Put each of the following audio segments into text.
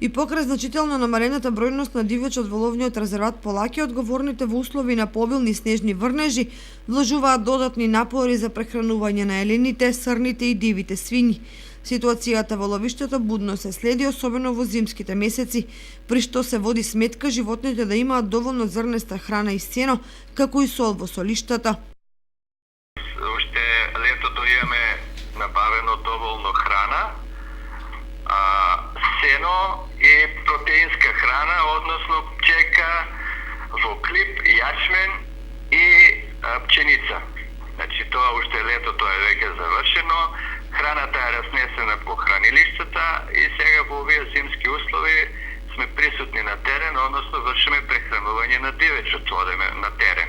И покрај значително намалената бројност на дивечот во ловниот резерват Полаки, одговорните во услови на побилни снежни врнежи вложуваат додатни напори за прехранување на елените, срните и дивите свињи. Ситуацијата во ловиштето будно се следи, особено во зимските месеци, при што се води сметка животните да имаат доволно зрнеста храна и сено, како и сол во солиштата. Уште летото имаме набавено доволно храна, сено и протеинска храна, односно пчека, воклип, јачмен и пченица. Значи тоа уште летото е веќе завршено, храната е разнесена по хранилиштата и сега во овие зимски услови сме присутни на терен, односно вршиме прехранување на дивечот, одеме на терен.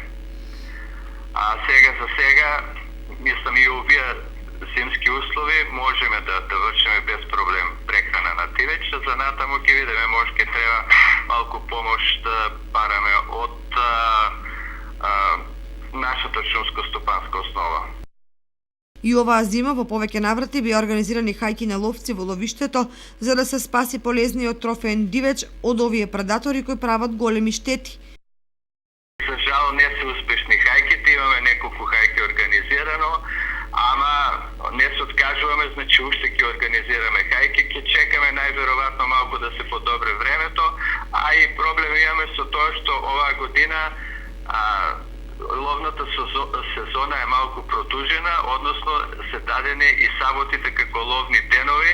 А сега, мислам и овие зимски услови можеме да вршиме без проблем прехрана на дивеч, за натаму ќе видиме, може ќе треба малку помош да бараме од нашата шумско-стопанска основа. И оваа зима во повеќе наврати беа организирани хајки на ловци во ловиштето за да се спаси полезниот трофеен дивеч од овие предатори кои прават големи штети. За жал не се успешни хајките, имаме неколку хајки организирано, ама не се откажуваме, значи уште ќе организираме хајки, ќе чекаме најверојатно малку да се подобри времето, а и проблем имаме со тоа што оваа година ловната сезона е малку продужена, односно се дадени и саботите како ловни денови,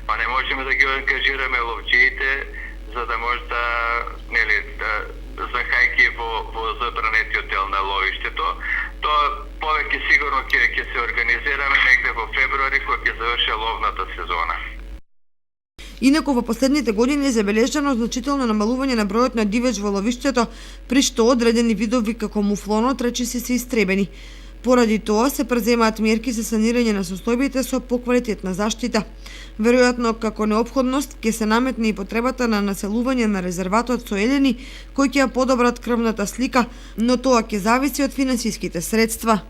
па не можеме да ги ангажираме ловджиите за да може да за хајки во забранетиот дел на ловиштето. Тоа повеќе сигурно ќе се организираме негде во февруари кога ќе заврши ловната сезона. Инаку во последните години е забележано значително намалување на бројот на дивеч во ловиштето, при што одредени видови како муфлонот речиси се истребени. Поради тоа се преземаат мерки за санирање на состојбите со поквалитетна заштита. Веројатно како неопходност ќе се наметне и потребата на населување на резерватот со елени кои ќе ја подобрат крвната слика, но тоа ќе зависи од финансиските средства.